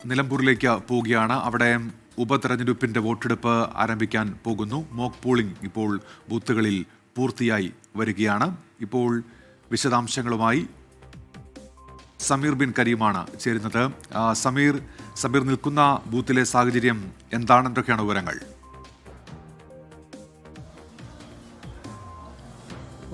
നിലമ്പൂരിലേക്ക് പോവുകയാണ്. അവിടെ ഉപതെരഞ്ഞെടുപ്പിന്റെ വോട്ടെടുപ്പ് ആരംഭിക്കാൻ പോകുന്നു. മോക്ക് പോളിംഗ് ഇപ്പോൾ ബൂത്തുകളിൽ പൂർത്തിയായി വരികയാണ്. ഇപ്പോൾ വിശദാംശങ്ങളുമായി സമീർ ബിൻ കരീമാണ് ചേരുന്നത്. സമീർ നിൽക്കുന്ന ബൂത്തിലെ സാഹചര്യം എന്താണെന്നൊക്കെയാണ് വിവരങ്ങൾ?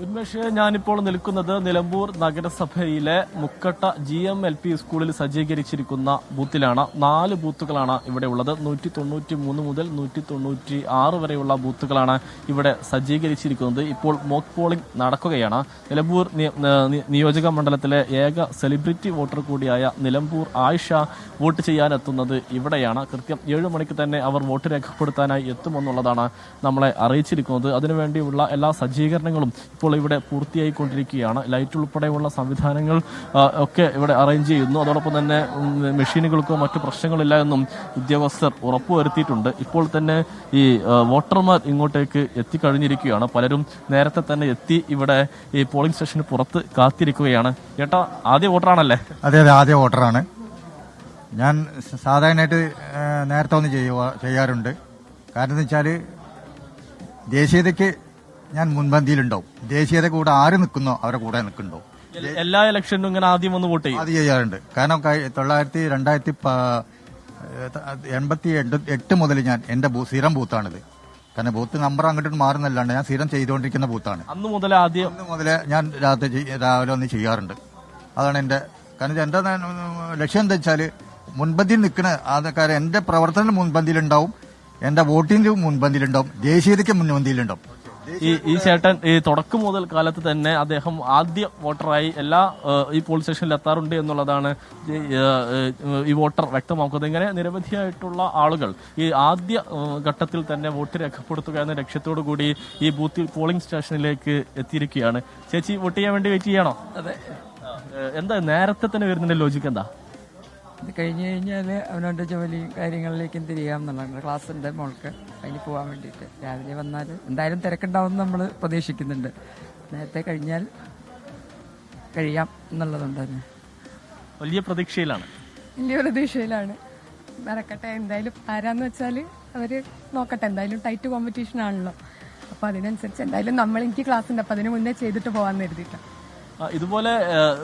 ഉന്മേഷ്, ഞാനിപ്പോൾ നിൽക്കുന്നത് നിലമ്പൂർ നഗരസഭയിലെ മുക്കട്ട GMLP സ്കൂളിൽ സജ്ജീകരിച്ചിരിക്കുന്ന ബൂത്തിലാണ്. 4 ബൂത്തുകളാണ് ഇവിടെ ഉള്ളത്. 193 മുതൽ 196 വരെയുള്ള ബൂത്തുകളാണ് ഇവിടെ സജ്ജീകരിച്ചിരിക്കുന്നത്. ഇപ്പോൾ മോക്ക് പോളിംഗ് നടക്കുകയാണ്. നിലമ്പൂർ നിയോജക മണ്ഡലത്തിലെ ഏക സെലിബ്രിറ്റി വോട്ടർ കൂടിയായ നിലമ്പൂർ ആയിഷ വോട്ട് ചെയ്യാനെത്തുന്നത് ഇവിടെയാണ്. കൃത്യം 7 മണിക്ക് തന്നെ അവർ വോട്ട് രേഖപ്പെടുത്താനായി എത്തുമെന്നുള്ളതാണ് നമ്മളെ അറിയിച്ചിരിക്കുന്നത്. അതിനുവേണ്ടിയുള്ള എല്ലാ സജ്ജീകരണങ്ങളും ഇപ്പോൾ ഇവിടെ പൂർത്തിയായിക്കൊണ്ടിരിക്കുകയാണ്. ലൈറ്റ് ഉൾപ്പെടെയുള്ള സംവിധാനങ്ങൾ ഒക്കെ ഇവിടെ അറേഞ്ച് ചെയ്യുന്നു. അതോടൊപ്പം തന്നെ മെഷീനുകൾക്കോ മറ്റു പ്രശ്നങ്ങളില്ല എന്നും ഉദ്യോഗസ്ഥർ ഉറപ്പുവരുത്തിയിട്ടുണ്ട്. ഇപ്പോൾ തന്നെ ഈ വോട്ടർമാർ ഇങ്ങോട്ടേക്ക് എത്തിക്കഴിഞ്ഞിരിക്കുകയാണ്. പലരും നേരത്തെ തന്നെ എത്തി ഇവിടെ ഈ പോളിംഗ് സ്റ്റേഷന് പുറത്ത് കാത്തിരിക്കുകയാണ്. ചേട്ടാ, ആദ്യ വോട്ടറാണല്ലേ? അതെ, ആദ്യ വോട്ടറാണ് ഞാൻ. സാധാരണയായിട്ട് നേരത്തെ ഒന്ന് ചെയ്യാറുണ്ട്. കാരണം എന്ന് വെച്ചാൽ ദേശീയതയ്ക്ക് ഞാൻ മുൻപന്തിയിലുണ്ടാവും. ദേശീയത കൂടെ ആര് നിൽക്കുന്നോ അവരെ കൂടെ നിൽക്കുന്നുണ്ടോ. എല്ലാ ഇലക്ഷനിലും ഇങ്ങനെ ആദ്യം വന്ന് വോട്ട് ചെയ്യും. ആദ്യം ചെയ്യാറുണ്ട്. കാരണം 1988 മുതൽ ഞാൻ എന്റെ സ്ഥിരം ബൂത്താണിത്. കാരണം ബൂത്ത് നമ്പർ അങ്ങോട്ട് മാറുന്നല്ലാണ്ട് ഞാൻ സ്ഥിരം ചെയ്തുകൊണ്ടിരിക്കുന്ന ബൂത്താണ്. അന്ന് മുതൽ ഞാൻ രാവിലെ ഒന്ന് ചെയ്യാറുണ്ട്. അതാണ് എന്റെ. കാരണം എന്റെ ലക്ഷ്യം എന്താ വെച്ചാൽ മുൻപന്തിയിൽ നിൽക്കുന്ന ആൾക്കാരെ എന്റെ പ്രവർത്തനം മുൻപന്തിയിലുണ്ടാവും, എന്റെ വോട്ടിന്റെ മുൻപന്തിയിലുണ്ടാവും, ദേശീയതയ്ക്ക് മുൻപന്തിയിലുണ്ടാവും. ഈ ചേട്ടൻ ഈ തുടക്കം മുതൽ കാലത്ത് തന്നെ അദ്ദേഹം ആദ്യ വോട്ടറായി എല്ലാ ഈ പോളിംഗ് സ്റ്റേഷനിൽ എത്താറുണ്ട് എന്നുള്ളതാണ് ഈ വോട്ടർ വ്യക്തമാക്കുന്നത്. ഇങ്ങനെ നിരവധിയായിട്ടുള്ള ആളുകൾ ഈ ആദ്യ ഘട്ടത്തിൽ തന്നെ വോട്ട് രേഖപ്പെടുത്തുക എന്ന ലക്ഷ്യത്തോടു കൂടി ഈ ബൂത്തിൽ പോളിംഗ് സ്റ്റേഷനിലേക്ക് എത്തിയിരിക്കുകയാണ്. ചേച്ചി, വോട്ട് ചെയ്യാൻ വേണ്ടി വെയിറ്റ് ചെയ്യണോ? അതെ. എന്താ നേരത്തെ തന്നെ വരുന്നതിന്റെ ലോജിക്ക് എന്താ? ഇത് കഴിഞ്ഞ് കഴിഞ്ഞാൽ അവനവൻ്റെ ജോലിയും കാര്യങ്ങളിലേക്കും തിരിയാം എന്നുള്ളതാണ്. ക്ലാസ് ഉണ്ട് മോൾക്ക്, അതിന് പോകാൻ വേണ്ടിയിട്ട്. രാവിലെ വന്നാൽ എന്തായാലും തിരക്കുണ്ടാവുമെന്ന് നമ്മൾ പ്രതീക്ഷിക്കുന്നുണ്ട്. നേരത്തെ കഴിഞ്ഞാൽ കഴിയാം എന്നുള്ളതുകൊണ്ട് തന്നെ വലിയ പ്രതീക്ഷയിലാണ്. വലിയ പ്രതീക്ഷയിലാണ്. നടക്കട്ടെ. എന്തായാലും ആരാന്ന് വെച്ചാൽ അവര് നോക്കട്ടെ. എന്തായാലും ടൈറ്റ് കോമ്പറ്റീഷൻ ആണല്ലോ. അപ്പൊ അതിനനുസരിച്ച് എന്തായാലും എനിക്ക് ക്ലാസ് ഉണ്ട്. അപ്പൊ അതിന് മുന്നേ ചെയ്തിട്ട് പോകാമെന്ന് കരുതിയിട്ടാണ്. ഇതുപോലെ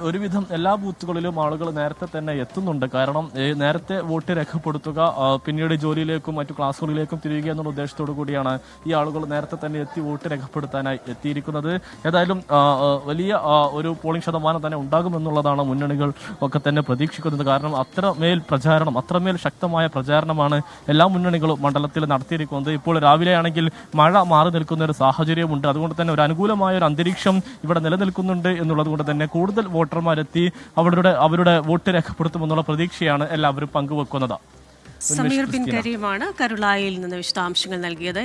ഒരുവിധം എല്ലാ ബൂത്തുകളിലും ആളുകൾ നേരത്തെ തന്നെ എത്തുന്നുണ്ട്. കാരണം നേരത്തെ വോട്ട് രേഖപ്പെടുത്തുക, പിന്നീട് ജോലിയിലേക്കും മറ്റു ക്ലാസ്സുകളിലേക്കും തിരിയുക എന്നുള്ള ഉദ്ദേശത്തോടു കൂടിയാണ് ഈ ആളുകൾ നേരത്തെ തന്നെ എത്തി വോട്ട് രേഖപ്പെടുത്താനായി എത്തിയിരിക്കുന്നത്. ഏതായാലും വലിയ ഒരു പോളിംഗ് ശതമാനം തന്നെ ഉണ്ടാകുമെന്നുള്ളതാണ് മുന്നണികൾ ഒക്കെ തന്നെ പ്രതീക്ഷിക്കുന്നത്. കാരണം അത്രമേൽ ശക്തമായ പ്രചാരണമാണ് എല്ലാ മുന്നണികളും മണ്ഡലത്തിൽ നടത്തിയിരിക്കുന്നത്. ഇപ്പോൾ രാവിലെയാണെങ്കിൽ മഴ മാറി നിൽക്കുന്ന ഒരു സാഹചര്യമുണ്ട്. അതുകൊണ്ട് തന്നെ ഒരു അനുകൂലമായ ഒരു അന്തരീക്ഷം ഇവിടെ നിലനിൽക്കുന്നുണ്ട് എന്നുള്ളത് കൊണ്ട് തന്നെ കൂടുതൽ വോട്ടർമാരെത്തി അവരുടെ വോട്ട് രേഖപ്പെടുത്തുമെന്നുള്ള പ്രതീക്ഷയാണ് എല്ലാവരും പങ്കുവെക്കുന്നത്. സമീർ ബിൻ കരീമാണ് കരുളായിൽ നിന്ന് വിശദാംശങ്ങൾ നൽകിയത്.